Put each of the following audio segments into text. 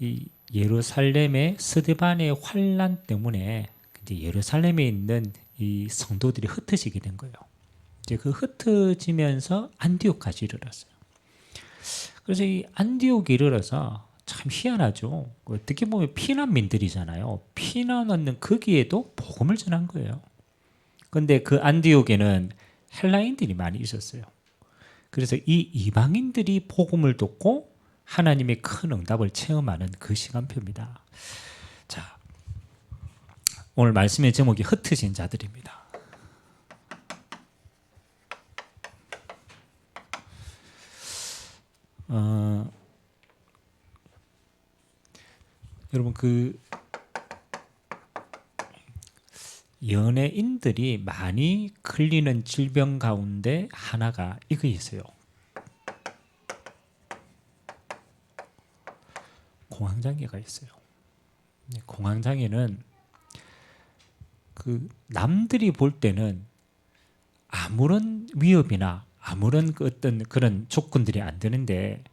이 예루살렘의 스데반의 환란 때문에 이제 예루살렘에 있는 이 성도들이 흩어지게 된 거예요. 이제 그 흩어지면서 안디옥까지 이르렀어요. 그래서 이 안디옥에 이르러서 참 희한하죠. 어떻게 보면 피난민들이잖아요. 피난 얻는 거기에도 복음을 전한 거예요. 그런데 그 안디옥에는 헬라인들이 많이 있었어요. 그래서 이 이방인들이 복음을 듣고 하나님의 큰 응답을 체험하는 그 시간표입니다. 자, 오늘 말씀의 제목이 흩어진 자들입니다. 여러분 그 연예인들이 많이 걸리는 질병 가운데 하나가 이거 있어요. 공황장애가 있어요. 공황장애는 그 남들이 볼 때는 아무런 위협이나 아무런 어떤 그런 조건들이 안 되는데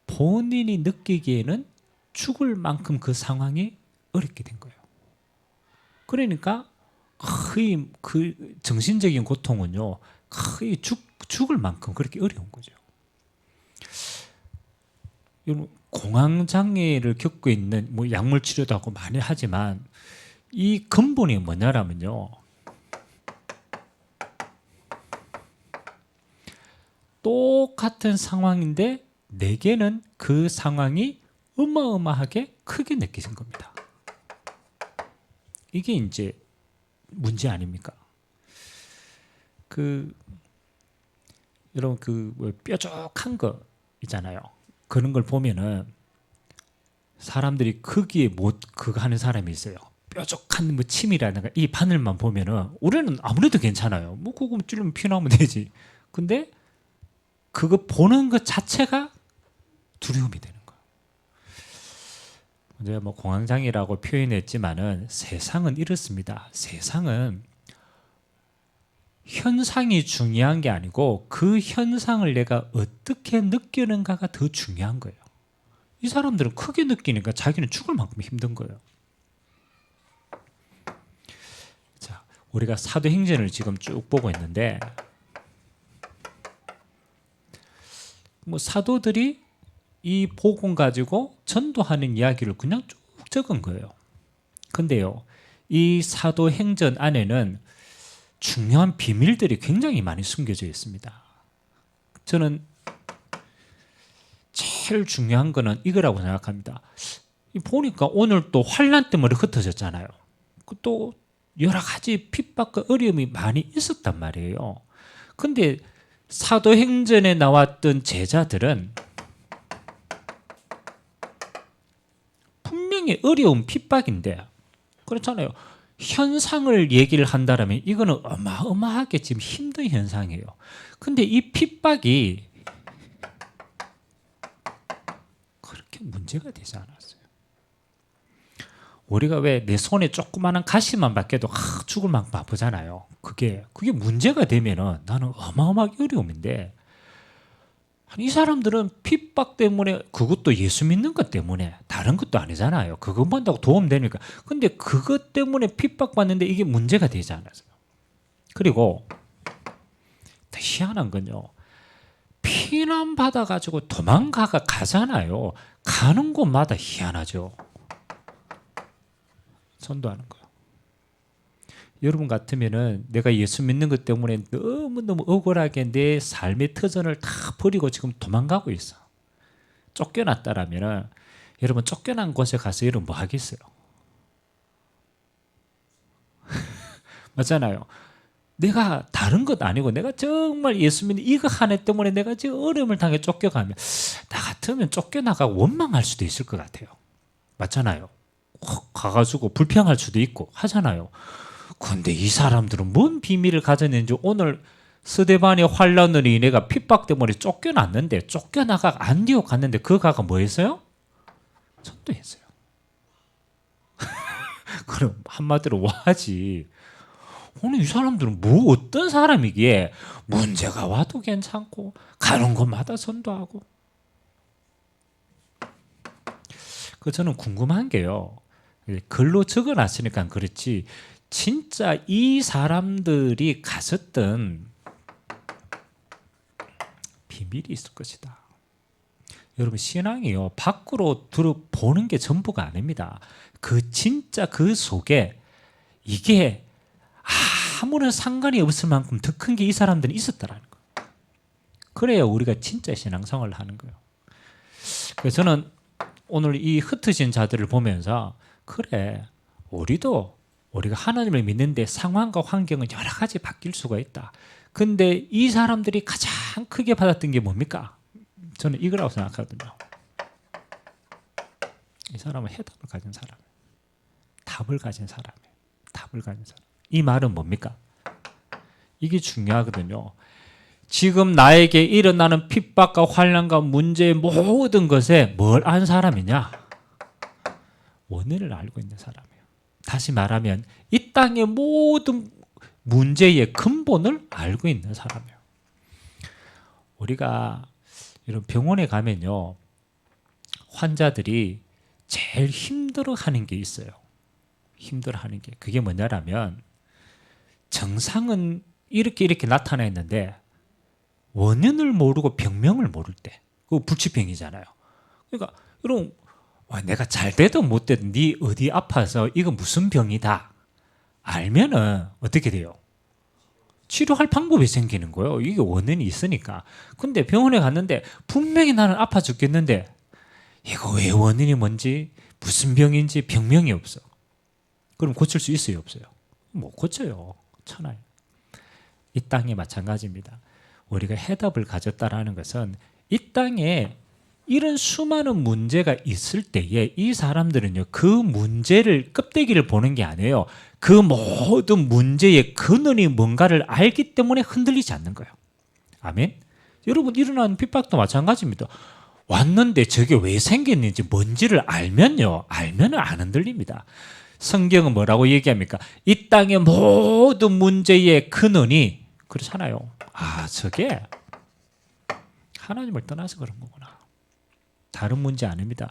본인이 느끼기에는 죽을 만큼 그 상황이 어렵게 된 거예요. 그러니까 거의 그 정신적인 고통은요, 거의 죽을 만큼 그렇게 어려운 거죠. 여러분, 공황장애를 겪고 있는 뭐 약물 치료도 하고 많이 하지만 이 근본이 뭐냐라면요, 똑같은 상황인데 내게는 그 상황이 어마어마하게 크게 느껴진 겁니다. 이게 이제 문제 아닙니까? 여러분 그 뾰족한 거 있잖아요. 그런 걸 보면은 사람들이 거기에 못 그거 하는 사람이 있어요. 뾰족한 뭐 침이라든가 이 바늘만 보면은 우리는 아무래도 괜찮아요. 뭐 그거 찌르면 피 나오면 되지. 근데 그거 보는 것 자체가 두려움이 되는 거예요. 이제 뭐 공황장애라고 표현했지만은 세상은 이렇습니다. 세상은 현상이 중요한 게 아니고 그 현상을 내가 어떻게 느끼는가가 더 중요한 거예요. 이 사람들은 크게 느끼니까 자기는 죽을 만큼 힘든 거예요. 자, 우리가 사도행전을 지금 쭉 보고 있는데 뭐 사도들이 이 복음 가지고 전도하는 이야기를 그냥 쭉 적은 거예요. 근데요, 이 사도행전 안에는 중요한 비밀들이 굉장히 많이 숨겨져 있습니다. 저는 제일 중요한 거는 이거라고 생각합니다. 보니까 오늘 또 환란 때문에 흩어졌잖아요. 또 여러 가지 핍박과 어려움이 많이 있었단 말이에요. 근데 사도행전에 나왔던 제자들은 분명히 어려운 핍박인데, 그렇잖아요. 현상을 얘기를 한다면 이거는 어마어마하게 지금 힘든 현상이에요. 근데 이 핍박이 그렇게 문제가 되지 않았어요. 우리가 왜 내 손에 조그마한 가시만 밖에도 죽을 만큼 아프잖아요. 그게 문제가 되면은 나는 어마어마하게 어려움인데, 이 사람들은 핍박 때문에, 그것도 예수 믿는 것 때문에, 다른 것도 아니잖아요. 그것만 한다고 도움되니까. 근데 그것 때문에 핍박받는데 이게 문제가 되지 않았어요. 그리고 더 희한한 건요, 피난받아가지고 가잖아요. 가는 곳마다 희한하죠. 전도하는 거예요. 여러분 같으면은 내가 예수 믿는 것 때문에 너무너무 억울하게 내 삶의 터전을 다 버리고 지금 도망가고 있어. 쫓겨났다라면은 여러분 쫓겨난 곳에 가서 여러분 뭐 하겠어요? 맞잖아요. 내가 다른 것 아니고 내가 정말 예수 믿는 이거 하나 때문에 내가 지금 어려움을 당해 쫓겨가면 나 같으면 쫓겨나가고 원망할 수도 있을 것 같아요. 맞잖아요. 확 가가지고 불평할 수도 있고 하잖아요. 근데 이 사람들은 뭔 비밀을 가졌는지 오늘 스데반의 환란으로 인해가 핍박 때문에 쫓겨났는데 쫓겨나가 안디옥 갔는데 그 가가 뭐 했어요? 전도했어요. 그럼 한마디로 와지. 오늘 이 사람들은 뭐 어떤 사람이기에 문제가 와도 괜찮고 가는 곳마다 전도하고. 저는 궁금한 게요. 글로 적어놨으니까 그렇지 진짜 이 사람들이 가졌던 비밀이 있을 것이다. 여러분 신앙이요 밖으로 들어보는 게 전부가 아닙니다. 진짜 그 속에 이게 아무런 상관이 없을 만큼 더 큰 게 이 사람들은 있었다라는 거예요. 그래야 우리가 진짜 신앙생활을 하는 거예요. 그래서 저는 오늘 이 흩어진 자들을 보면서 그래 우리가 하나님을 믿는데 상황과 환경은 여러 가지 바뀔 수가 있다. 근데 이 사람들이 가장 크게 받았던 게 뭡니까? 저는 이거라고 생각하거든요. 이 사람은 해답을 가진 사람이에요. 답을 가진 사람이에요. 답을 가진 사람. 이 말은 뭡니까? 이게 중요하거든요. 지금 나에게 일어나는 핍박과 환난과 문제의 모든 것에 뭘 안 사람이냐? 원인을 알고 있는 사람이에요. 다시 말하면 이 땅의 모든 문제의 근본을 알고 있는 사람이에요. 우리가 이런 병원에 가면요. 환자들이 제일 힘들어하는 게 있어요. 힘들어하는 게. 그게 뭐냐면 정상은 이렇게 나타나 있는데 원인을 모르고 병명을 모를 때 그거 불치병이잖아요. 그러니까 여러분 내가 잘 되든 못 되든 네 어디 아파서 이거 무슨 병이다 알면은 어떻게 돼요? 치료할 방법이 생기는 거예요. 이게 원인이 있으니까. 근데 병원에 갔는데 분명히 나는 아파 죽겠는데 이거 왜 원인이 뭔지 무슨 병인지 병명이 없어. 그럼 고칠 수 있어요? 없어요? 못 고쳐요. 천하에. 이 땅이 마찬가지입니다. 우리가 해답을 가졌다라는 것은 이 땅에 이런 수많은 문제가 있을 때에 이 사람들은요 그 문제를 껍데기를 보는 게 아니에요. 그 모든 문제의 근원이 뭔가를 알기 때문에 흔들리지 않는 거예요. 아멘. 여러분 일어나는 핍박도 마찬가지입니다. 왔는데 저게 왜 생겼는지 뭔지를 알면요 알면은 안 흔들립니다. 성경은 뭐라고 얘기합니까? 이 땅의 모든 문제의 근원이 그렇잖아요. 저게 하나님을 떠나서 그런 거구나. 다른 문제 아닙니다.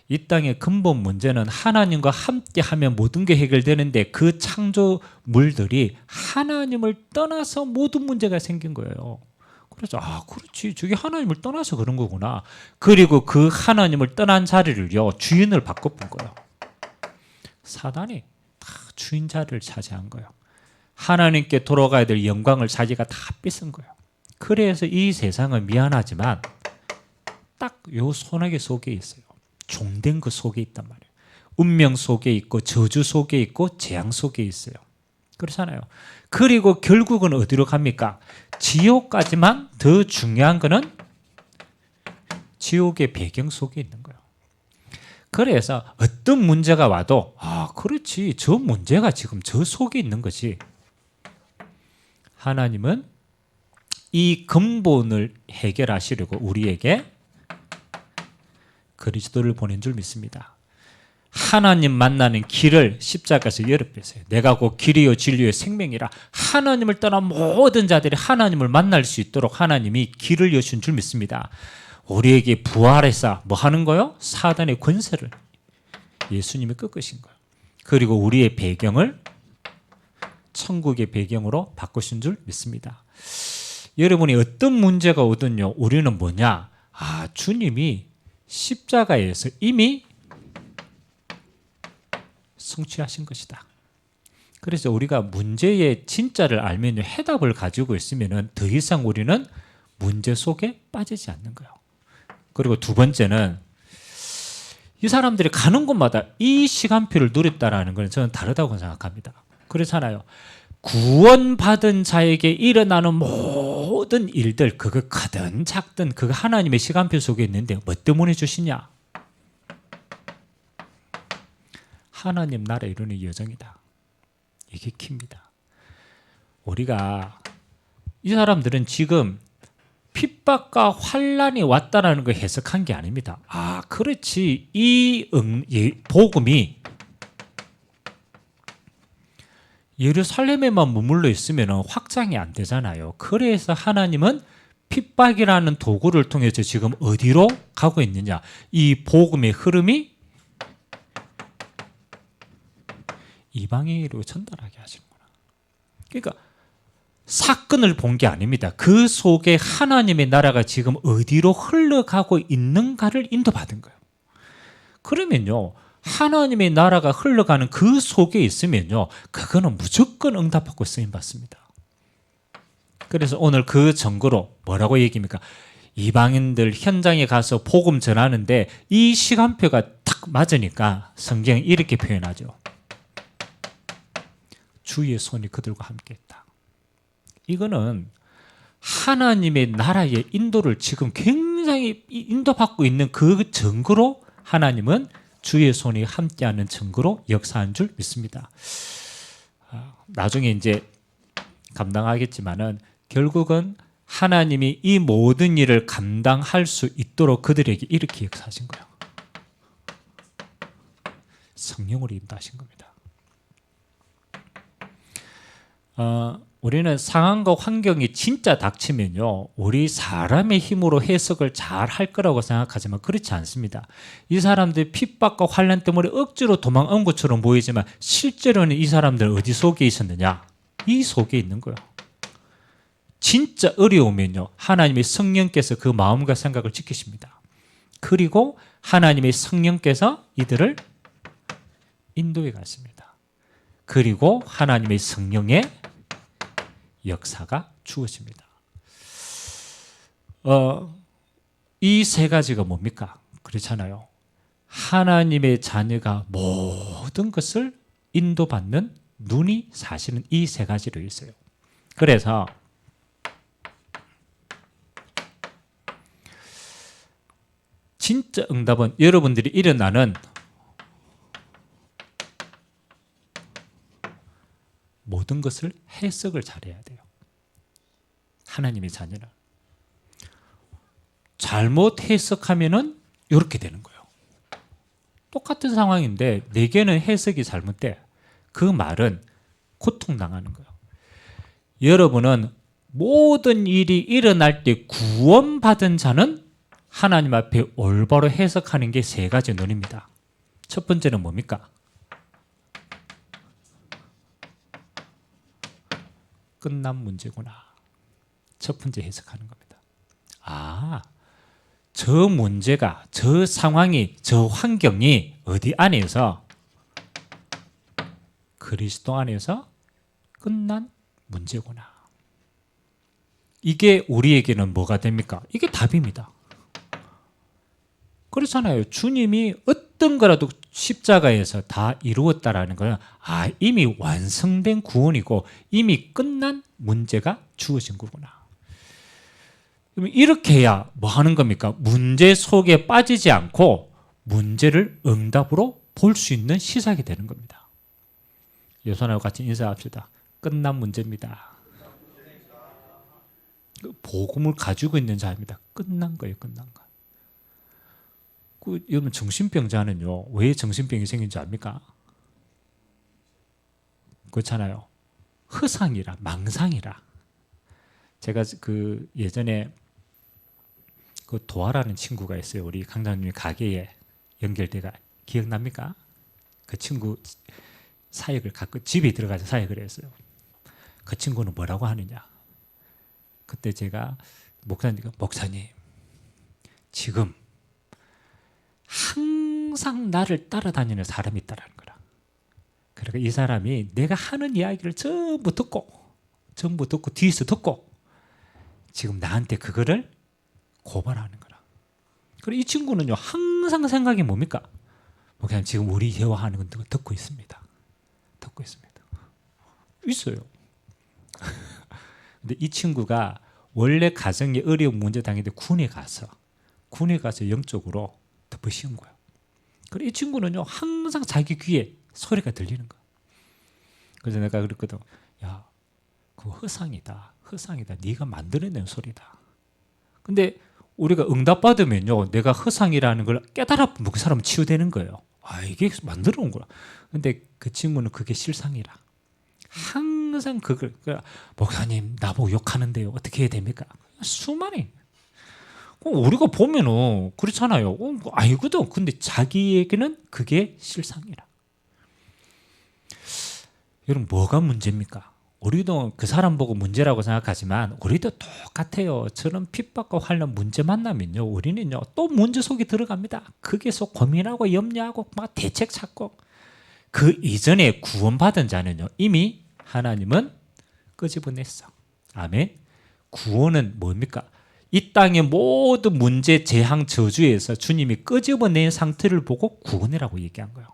이 땅의 근본 문제는 하나님과 함께하면 모든 게 해결되는데 그 창조물들이 하나님을 떠나서 모든 문제가 생긴 거예요. 그래서 그렇지 저게 하나님을 떠나서 그런 거구나. 그리고 그 하나님을 떠난 자리를요 주인을 바꿔본 거예요. 사단이 다 주인 자리를 차지한 거예요. 하나님께 돌아가야 될 영광을 자기가 다 뺏은 거예요. 그래서 이 세상은 미안하지만 딱 요 소나기 속에 있어요. 종된 그 속에 있단 말이에요. 운명 속에 있고 저주 속에 있고 재앙 속에 있어요. 그렇잖아요. 그리고 결국은 어디로 갑니까? 지옥까지만. 더 중요한 거는 지옥의 배경 속에 있는 거예요. 그래서 어떤 문제가 와도 그렇지 저 문제가 지금 저 속에 있는 거지. 하나님은 이 근본을 해결하시려고 우리에게 그리스도를 보낸 줄 믿습니다. 하나님 만나는 길을 십자가에서 열어뺐어요. 내가 곧 길이요 진리요 생명이라. 하나님을 떠난 모든 자들이 하나님을 만날 수 있도록 하나님이 길을 여신 줄 믿습니다. 우리에게 부활해서 뭐 하는 거요? 사단의 권세를 예수님이 꺾으신 거예요. 그리고 우리의 배경을 천국의 배경으로 바꾸신 줄 믿습니다. 여러분이 어떤 문제가 오든요 우리는 뭐냐? 주님이 십자가에서 이미 성취하신 것이다. 그래서 우리가 문제의 진짜를 알면 해답을 가지고 있으면 더 이상 우리는 문제 속에 빠지지 않는 거예요. 그리고 두 번째는 이 사람들이 가는 곳마다 이 시간표를 누렸다라는 건 저는 다르다고 생각합니다. 그렇잖아요. 구원받은 자에게 일어나는 모든 일들 그거 크든 작든 그거 하나님의 시간표 속에 있는데 뭐 때문에 주시냐? 하나님 나라 이루는 여정이다. 이게 키입니다. 우리가 이 사람들은 지금 핍박과 환난이 왔다라는 걸 해석한 게 아닙니다. 그렇지 이 복음이 예루살렘에만 머물러 있으면 확장이 안 되잖아요. 그래서 하나님은 핍박이라는 도구를 통해서 지금 어디로 가고 있느냐? 이 복음의 흐름이 이방인으로 전달하게 하시는구나. 그러니까 사건을 본 게 아닙니다. 그 속에 하나님의 나라가 지금 어디로 흘러가고 있는가를 인도받은 거예요. 그러면요, 하나님의 나라가 흘러가는 그 속에 있으면요, 그거는 무조건 응답받고 쓰임받습니다. 그래서 오늘 그 증거로 뭐라고 얘기합니까? 이방인들 현장에 가서 복음 전하는데 이 시간표가 딱 맞으니까 성경이 이렇게 표현하죠. 주의 손이 그들과 함께 했다. 이거는 하나님의 나라의 인도를 지금 굉장히 인도받고 있는 그 증거로 하나님은 주의 손이 함께하는 증거로 역사한 줄 믿습니다. 나중에 이제 감당하겠지만은 결국은 하나님이 이 모든 일을 감당할 수 있도록 그들에게 이렇게 역사하신 거예요. 성령으로 인도하신 겁니다. 우리는 상황과 환경이 진짜 닥치면요, 우리 사람의 힘으로 해석을 잘 할 거라고 생각하지만 그렇지 않습니다. 이 사람들 핍박과 환난 때문에 억지로 도망온 것처럼 보이지만 실제로는 이 사람들 어디 속에 있었느냐? 이 속에 있는 거예요. 진짜 어려우면요, 하나님의 성령께서 그 마음과 생각을 지키십니다. 그리고 하나님의 성령께서 이들을 인도해 갔습니다. 그리고 하나님의 성령의 역사가 주어집니다. 이 세 가지가 뭡니까? 그렇잖아요. 하나님의 자녀가 모든 것을 인도받는 눈이 사실은 이 세 가지로 있어요. 그래서 진짜 응답은 여러분들이 일어나는 모든 것을 해석을 잘해야 돼요. 하나님의 자녀는 잘못 해석하면은 이렇게 되는 거예요. 똑같은 상황인데 내게는 해석이 잘못돼. 그 말은 고통당하는 거예요. 여러분은 모든 일이 일어날 때 구원받은 자는 하나님 앞에 올바로 해석하는 게 세 가지 눈입니다. 첫 번째는 뭡니까? 끝난 문제구나. 첫 번째 해석하는 겁니다. 저 문제가, 저 상황이, 저 환경이 어디 안에서, 그리스도 안에서 끝난 문제구나. 이게 우리에게는 뭐가 됩니까? 이게 답입니다. 그렇잖아요. 주님이 어떤 거라도 십자가에서 다 이루었다라는 거는 이미 완성된 구원이고 이미 끝난 문제가 주어진 거구나. 그럼 이렇게 해야 뭐 하는 겁니까? 문제 속에 빠지지 않고 문제를 응답으로 볼 수 있는 시작이 되는 겁니다. 여선하고 같이 인사합시다. 끝난 문제입니다. 복음을 가지고 있는 자입니다. 끝난 거예요. 끝난 거. 여러분 정신병자는요, 왜 정신병이 생긴지 압니까? 그렇잖아요. 허상이라, 망상이라. 제가 그 예전에 그 도아라는 친구가 있어요. 우리 강장님이 가게에 연결돼가 기억납니까? 그 친구 사역을 갖고 집에 들어가서 사역을 했어요. 그 친구는 뭐라고 하느냐? 그때 제가 목사님 지금 항상 나를 따라다니는 사람이 있다는 거라. 그러니까 이 사람이 내가 하는 이야기를 전부 듣고 뒤에서 듣고 지금 나한테 그거를 고발하는 거라. 그리고 이 친구는요, 항상 생각이 뭡니까? 그냥 지금 우리 대화하는 건 듣고 있습니다. 듣고 있습니다. 있어요. 근데 이 친구가 원래 가정에 어려운 문제 당했는데 군에 가서 영적으로 덮으시는 거예요. 그리고 이 친구는요, 항상 자기 귀에 소리가 들리는 거예요. 그래서 내가 그랬거든. 야, 그거 허상이다. 네가 만들어낸 소리다. 근데 우리가 응답받으면요, 내가 허상이라는 걸 깨달아보면 그 사람은 치유되는 거예요. 이게 만들어 온 거야. 근데 그 친구는 그게 실상이라. 항상 그걸, 목사님, 나보고 욕하는데요. 어떻게 해야 됩니까? 수많이. 우리가 보면은 그렇잖아요. 아니거든. 근데 자기에게는 그게 실상이라. 여러분 뭐가 문제입니까? 우리도 그 사람 보고 문제라고 생각하지만 우리도 똑같아요. 저런 핍박과 환난 문제 만나면요, 우리는요 또 문제 속에 들어갑니다. 거기서 고민하고 염려하고 막 대책 찾고. 그 이전에 구원받은 자는요 이미 하나님은 끄집어냈어. 아멘. 구원은 뭡니까? 이 땅의 모든 문제, 재앙, 저주에서 주님이 끄집어낸 상태를 보고 구원이라고 얘기한 거예요.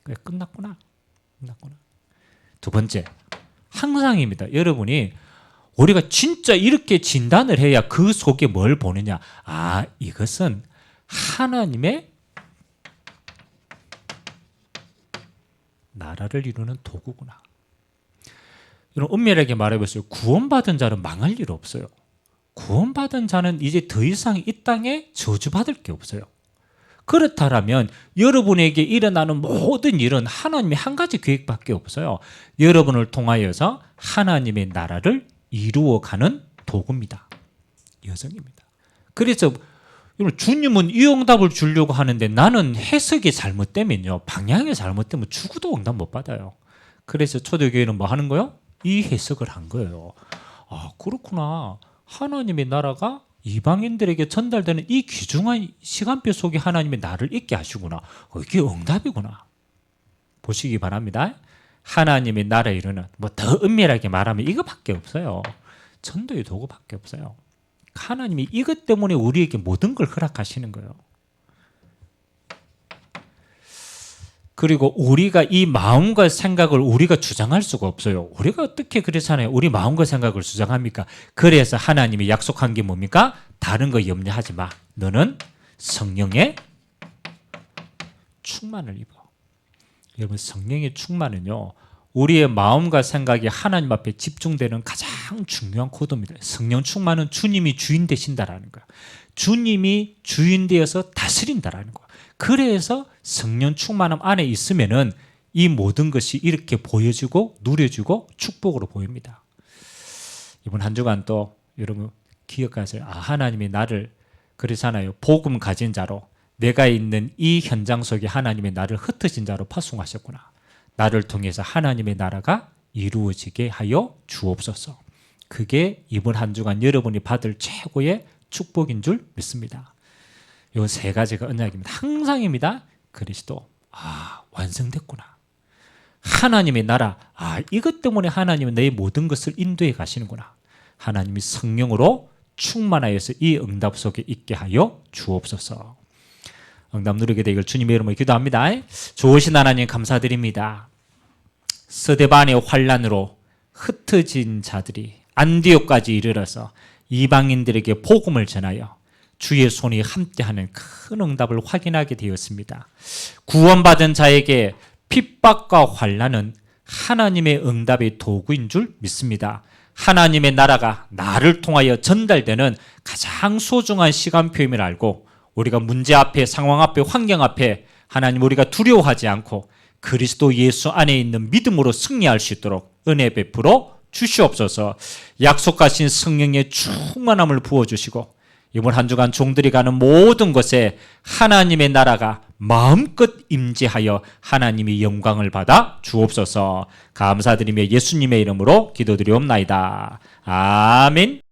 그래, 끝났구나. 두 번째, 항상입니다. 여러분이 우리가 진짜 이렇게 진단을 해야 그 속에 뭘 보느냐. 아, 이것은 하나님의 나라를 이루는 도구구나. 여러분, 엄밀하게 말해보세요. 구원받은 자는 망할 일 없어요. 구원받은 자는 이제 더 이상 이 땅에 저주받을 게 없어요. 그렇다면 여러분에게 일어나는 모든 일은 하나님의 한 가지 계획밖에 없어요. 여러분을 통하여서 하나님의 나라를 이루어가는 도구입니다. 여정입니다. 그래서 주님은 이 응답을 주려고 하는데 나는 해석이 잘못되면요, 방향이 잘못되면 죽어도 응답 못 받아요. 그래서 초대교회는 뭐 하는 거예요? 이 해석을 한 거예요. 아, 그렇구나. 하나님의 나라가 이방인들에게 전달되는 이 귀중한 시간표 속에 하나님의 나를 있게 하시구나. 이게 응답이구나. 보시기 바랍니다. 하나님의 나라 이루는, 뭐 더 은밀하게 말하면 이거밖에 없어요. 전도의 도구밖에 없어요. 하나님이 이것 때문에 우리에게 모든 걸 허락하시는 거예요. 그리고 우리가 이 마음과 생각을 우리가 주장할 수가 없어요. 우리가 어떻게 그렇잖아요. 우리 마음과 생각을 주장합니까? 그래서 하나님이 약속한 게 뭡니까? 다른 거 염려하지 마. 너는 성령의 충만을 입어. 여러분, 성령의 충만은요, 우리의 마음과 생각이 하나님 앞에 집중되는 가장 중요한 코드입니다. 성령 충만은 주님이 주인 되신다라는 거예요. 주님이 주인 되어서 다스린다라는 거예요. 그래서 성령 충만함 안에 있으면은 이 모든 것이 이렇게 보여지고 누려지고 축복으로 보입니다. 이번 한 주간 또 여러분 기억하세요. 아, 하나님이 나를 그러잖아요. 복음 가진 자로, 내가 있는 이 현장 속에 하나님의 나를 흩어진 자로 파송하셨구나. 나를 통해서 하나님의 나라가 이루어지게 하여 주옵소서. 그게 이번 한 주간 여러분이 받을 최고의 축복인 줄 믿습니다. 이 세 가지가 언약입니다. 항상입니다. 그리스도, 아, 완성됐구나. 하나님의 나라, 아, 이것 때문에 하나님은 내 모든 것을 인도해 가시는구나. 하나님이 성령으로 충만하여서 이 응답 속에 있게 하여 주옵소서. 응답 누리게 되길 주님의 이름으로 기도합니다. 좋으신 하나님 감사드립니다. 스데반의 환난으로 흩어진 자들이 안디옥까지 이르러서 이방인들에게 복음을 전하여 주의 손이 함께하는 큰 응답을 확인하게 되었습니다. 구원받은 자에게 핍박과 환난은 하나님의 응답의 도구인 줄 믿습니다. 하나님의 나라가 나를 통하여 전달되는 가장 소중한 시간표임을 알고 우리가 문제 앞에, 상황 앞에, 환경 앞에 하나님 우리가 두려워하지 않고 그리스도 예수 안에 있는 믿음으로 승리할 수 있도록 은혜 베풀어 주시옵소서. 약속하신 성령의 충만함을 부어주시고 이번 한 주간 종들이 가는 모든 곳에 하나님의 나라가 마음껏 임재하여 하나님이 영광을 받아 주옵소서. 감사드리며 예수님의 이름으로 기도드리옵나이다. 아멘.